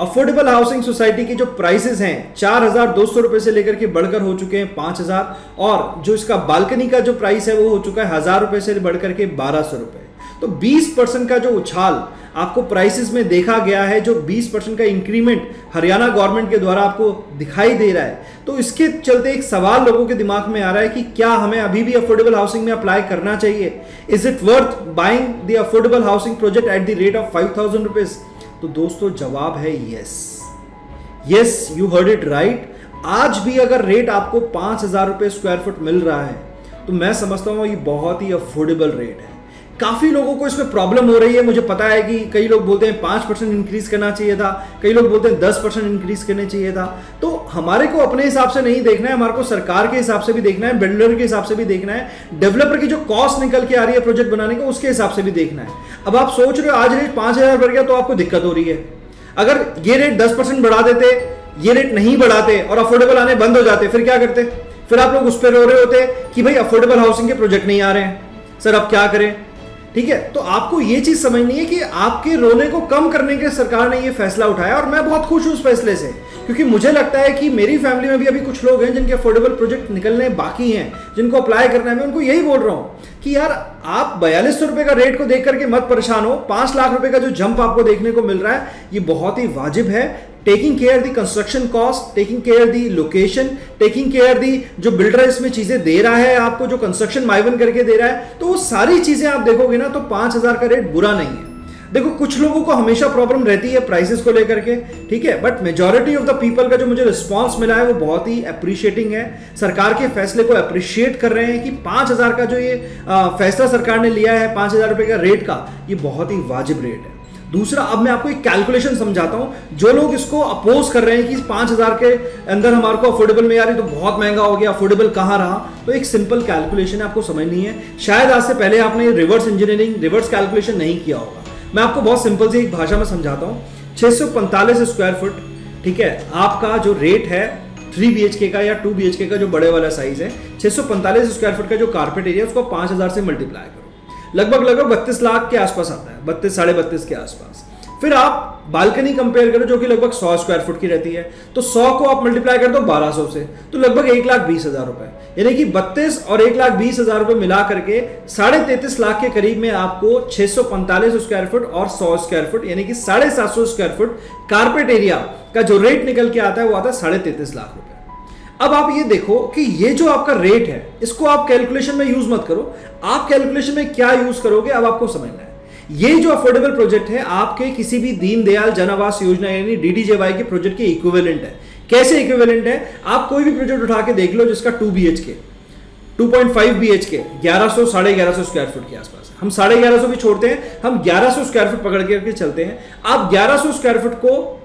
Affordable housing society की जो prices हैं 4,200 रुपए से लेकर के बढ़कर हो चुके हैं 5,000, और जो इसका बालकनी का जो प्राइस है वो हो चुका है 1,000 रुपए से बढ़कर के 1,200 रुपए। तो 20% का जो उछाल आपको प्राइसेस में देखा गया है, जो 20% का इंक्रीमेंट हरियाणा गवर्नमेंट के द्वारा आपको दिखाई दे रहा है, तो इसके चलते एक सवाल लोगों के दिमाग में आ रहा है कि क्या हमें अभी भी अफोर्डेबल हाउसिंग में अप्लाई करना चाहिए? Is it worth buying the affordable housing project at the rate of 5,000 rupees? तो दोस्तों जवाब है yes, you heard it right. आज भी अगर रेट आपको 5,000 रुपए स्क्वायर फुट मिल रहा है तो मैं समझता हूं ये बहुत ही अफोर्डेबल रेट है। काफी लोगों को इसमें प्रॉब्लम हो रही है, मुझे पता है कि कई लोग बोलते हैं 5% इंक्रीज करना चाहिए था, कई लोग बोलते हैं 10% इंक्रीज करना चाहिए था। तो हमारे को अपने हिसाब से नहीं देखना है, हमारे को सरकार के हिसाब से भी देखना है, बिल्डर के हिसाब से भी देखना है, डेवलपर की जो कॉस्ट निकल के आ रही है प्रोजेक्ट बनाने को उसके हिसाब से भी देखना है। अब आप सोच रहे हो आज रेट 5,000 बढ़ गया तो आपको दिक्कत हो रही है। अगर ये रेट 10% बढ़ा देते, ये रेट नहीं बढ़ाते और अफोर्डेबल आने बंद हो जाते, फिर क्या करते? फिर आप लोग उस पर रो रहे होते कि भाई अफोर्डेबल हाउसिंग के प्रोजेक्ट नहीं आ रहे हैं, सर अब क्या करें? ठीक है, तो आपको ये चीज समझनी है कि आपके रोने को कम करने के सरकार ने ये फैसला उठाया, और मैं बहुत खुश हूं उस फैसले से, क्योंकि मुझे लगता है कि मेरी फैमिली में भी अभी कुछ लोग हैं जिनके अफोर्डेबल प्रोजेक्ट निकलने बाकी हैं, जिनको अप्लाई करना है। मैं उनको यही बोल रहा हूं कि यार आप 4,200 रुपए का रेट को देख करके मत परेशान हो। 5 लाख रुपए का जो जंप आपको देखने को मिल रहा है ये बहुत ही वाजिब है। Taking care the construction cost, taking care the location, taking care the जो बिल्डर इसमें चीजें दे रहा है आपको, जो कंस्ट्रक्शन माइवन करके दे रहा है, तो वो सारी चीजें आप देखोगे ना तो 5,000 का रेट बुरा नहीं है। देखो कुछ लोगों को हमेशा प्रॉब्लम रहती है प्राइसेस को लेकर के, ठीक है, but majority of the people का जो मुझे रिस्पांस मिला है वो बहुत ही अप्रिशिएटिंग है। सरकार के फैसले को अप्रिशिएट कर रहे हैं कि 5,000 का जो ये फैसला सरकार ने लिया है 5,000 रुपए का रेट का, ये बहुत ही वाजिब रेट है। दूसरा, अब मैं आपको एक कैलकुलेशन समझाता हूं। जो लोग इसको अपोज कर रहे हैं कि 5,000 के अंदर हमारे को अफोर्डेबल में आ रही तो बहुत महंगा हो गया, अफोर्डेबल कहां रहा, तो एक सिंपल कैलकुलेशन आपको समझनी है। शायद आज से पहले आपने रिवर्स इंजीनियरिंग, रिवर्स कैलकुलेशन नहीं किया होगा। मैं आपको बहुत सिंपल सी एक भाषा में समझाता हूं। 645 स्क्वायर फुट, ठीक है, आपका जो रेट है 3 BHK का या 2 BHK का जो बड़े वाला साइज है, 645 स्क्वायर फुट का जो कारपेट एरिया उसको 5,000 से मल्टीप्लाई करो, लगभग 32 लाख के आसपास आता है, 32 साढ़े 32 के आसपास। फिर आप बालकनी कंपेयर करो जो कि लगभग 100 स्क्वायर फुट की रहती है, तो 100 को आप मल्टीप्लाई कर दो 1200 से, तो लगभग 1,20,000 रुपए, यानी कि 32 और 1,20,000 रुपए मिला करके 33.5 लाख के करीब में आपको 645 स्क्वायर फुट और 100 स्क्वायर फुट यानी कि 750 स्क्वायर फुट कारपेट एरिया का जो रेट निकल के आता है वो आता है 33.5 लाख रुपए। अब आप ये देखो कि ये जो आपका रेट है इसको आप कैलकुलेशन में यूज मत करो, आप कैलकुलेशन में क्या यूज करोगे अब आपको समझना है। ये जो अफोर्डेबल प्रोजेक्ट है आपके किसी भी दीनदयाल जन आवास योजना यानी DDJY के प्रोजेक्ट के इक्विवेलेंट है। कैसे इक्विवेलेंट है? आप कोई भी प्रोजेक्ट उठा के देख लो जिसका 2 BHK, 2.5 BHK 1100 साढ़े 1100 स्क्वायर फुट के आसपास, हम 1150 भी छोड़ते हैं, हम 1100 स्क्वायर फुट पकड़ के चलते हैं। आप 1100 स्क्वायर फुट को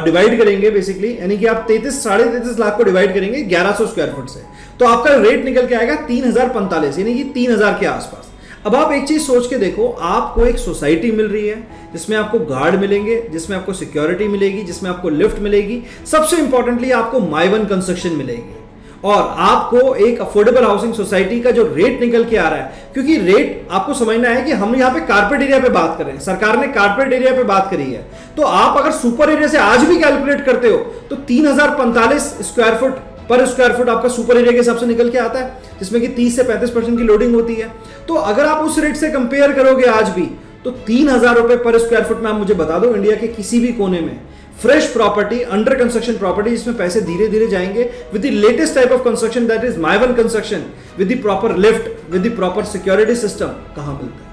डिवाइड करेंगे बेसिकली, यानी कि आप 33 साढ़े 33 लाख को डिवाइड करेंगे 1100 स्क्वायर फुट से, तो आपका रेट निकल के आएगा 3,045 यानी कि 3,000 के आसपास। अब आप एक चीज सोच के देखो, आपको एक सोसाइटी मिल रही है जिसमें आपको गार्ड मिलेंगे, जिसमें आपको सिक्योरिटी मिलेगी, जिसमें आपको लिफ्ट मिलेगी, सबसे इंपॉर्टेंटली आपको माइवन कंस्ट्रक्शन मिलेगी, और आपको एक अफोर्डेबल हाउसिंग सोसाइटी का जो रेट निकल के आ रहा है, क्योंकि रेट आपको समझना है कि हम यहाँ पे कारपेट एरिया पे बात कर रहे हैं, सरकार ने कारपेट एरिया पे बात करी है, तो आप अगर सुपर एरिया से आज भी कैलकुलेट करते हो तो 3,045 स्क्वायर फुट पर स्क्वायर फुट आपका सुपर एरिया के हिसाब से निकल के आता है, जिसमें कि 30 से 35% की लोडिंग होती है। तो अगर आप उस रेट से कंपेयर करोगे आज भी, तो 3,000 रुपए पर स्क्वायर फुट में आप मुझे बता दो इंडिया के किसी भी कोने में fresh property, under construction property जिसमें पैसे धीरे धीरे जाएंगे, with the latest type of construction that is माइवन construction, with the proper lift, with the proper security system, कहां मिलता है?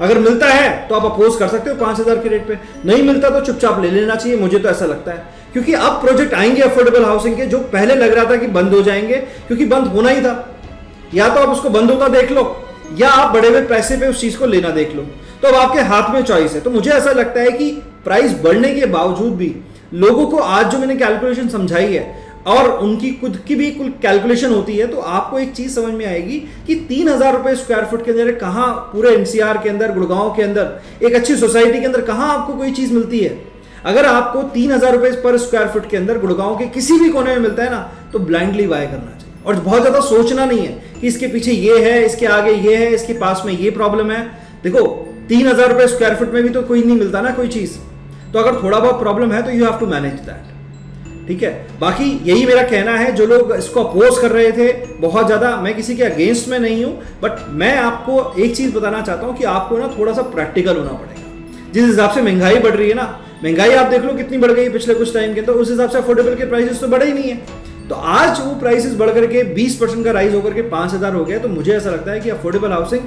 अगर मिलता है तो आप अपोज कर सकते हो 5,000 के रेट पे, नहीं मिलता तो चुपचाप ले लेना चाहिए, मुझे तो ऐसा लगता है। क्योंकि अब प्रोजेक्ट आएंगे अफोर्डेबल हाउसिंग के जो पहले लग रहा था कि बंद हो जाएंगे, क्योंकि बंद होना ही था, या तो आप उसको बंद होता देख लो या आप बड़े हुए पैसे पे उस चीज को लेना देख लो, तो अब आपके हाथ में चॉइस है। तो मुझे ऐसा लगता है कि प्राइस बढ़ने के बावजूद भी लोगों को आज जो मैंने कैलकुलेशन समझाई है और उनकी खुद की भी कुल कैलकुलेशन होती है, तो आपको एक चीज समझ में आएगी कि 3,000 रुपए स्क्वायर फुट के अंदर कहां पूरे NCR के अंदर, गुड़गांव के अंदर एक अच्छी सोसाइटी के अंदर कहां आपको कोई चीज मिलती है। अगर आपको 3,000 रुपए पर स्क्वायर फुट के अंदर गुड़गांव के किसी भी कोने में मिलता है ना, तो ब्लाइंडली बाय करना चाहिए और बहुत ज्यादा सोचना नहीं है कि इसके पीछे ये है, इसके आगे ये है, इसके पास में ये प्रॉब्लम है। देखो 3,000 रुपए स्क्वायर फुट में भी तो कोई नहीं मिलता ना कोई चीज, तो अगर थोड़ा बहुत प्रॉब्लम है तो you have to manage that, ठीक है। बाकी यही मेरा कहना है, जो लोग इसको अपोज कर रहे थे बहुत ज्यादा, मैं किसी के अगेंस्ट में नहीं हूं, बट मैं आपको एक चीज बताना चाहता हूं कि आपको ना थोड़ा सा प्रैक्टिकल होना पड़ेगा। जिस हिसाब से महंगाई बढ़ रही है ना, महंगाई आप देख लो कितनी बढ़ गई पिछले कुछ टाइम के, तो उस हिसाब से अफोर्डेबल के प्राइसेस तो बढ़े ही नहीं है। तो आज वो प्राइसेस बढ़ करके 20% का राइज होकर के 5,000 हो गया, तो मुझे ऐसा लगता है कि अफोर्डेबल हाउसिंग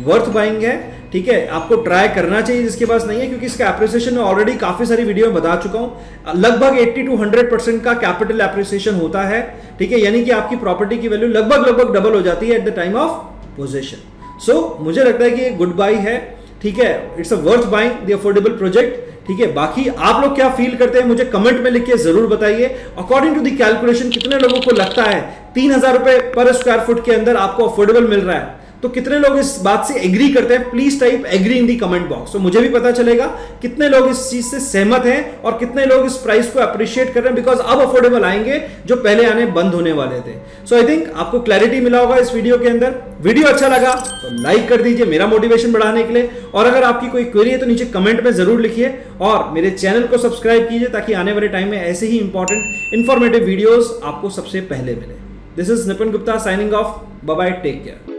वर्थ बाइंग है, ठीक है। आपको ट्राई करना चाहिए जिसके पास नहीं है, क्योंकि इसका एप्रिसिएशन में ऑलरेडी काफी सारी वीडियो में बता चुका हूं, लगभग 80 to 100% का कैपिटल एप्रिसिएशन होता है, ठीक है। यानी कि आपकी प्रॉपर्टी की वैल्यू लगभग डबल हो जाती है at the time of possession. So मुझे लगता है कि ये गुड बाई है, ठीक है। It's a worth buying the affordable project, ठीक है। बाकी आप लोग क्या फील करते हैं मुझे कमेंट में लिख के जरूर बताइए। अकॉर्डिंग टू द कैलकुलेशन कितने लोगों को लगता है 3,000 रुपए पर स्क्वायर फुट के अंदर आपको अफोर्डेबल मिल रहा है? तो कितने लोग इस बात से एग्री करते हैं? Please type agree in the comment box, तो मुझे भी पता चलेगा कितने लोग इस चीज से सहमत हैं और कितने लोग इस प्राइस को अप्रिशिएट कर रहे हैं, बिकॉज अब अफोर्डेबल आएंगे जो पहले आने बंद होने वाले थे। सो आई थिंक आपको क्लैरिटी मिला होगा इस वीडियो के अंदर। वीडियो अच्छा लगा तो लाइक कर दीजिए मेरा मोटिवेशन बढ़ाने के लिए, और अगर आपकी कोई क्वेरी है तो नीचे कमेंट में जरूर लिखिए, और मेरे चैनल को सब्सक्राइब कीजिए ताकि आने वाले टाइम में ऐसे ही इंपॉर्टेंट इंफॉर्मेटिव वीडियोस आपको सबसे पहले मिले। This is Nipun Gupta signing off, bye bye, take care.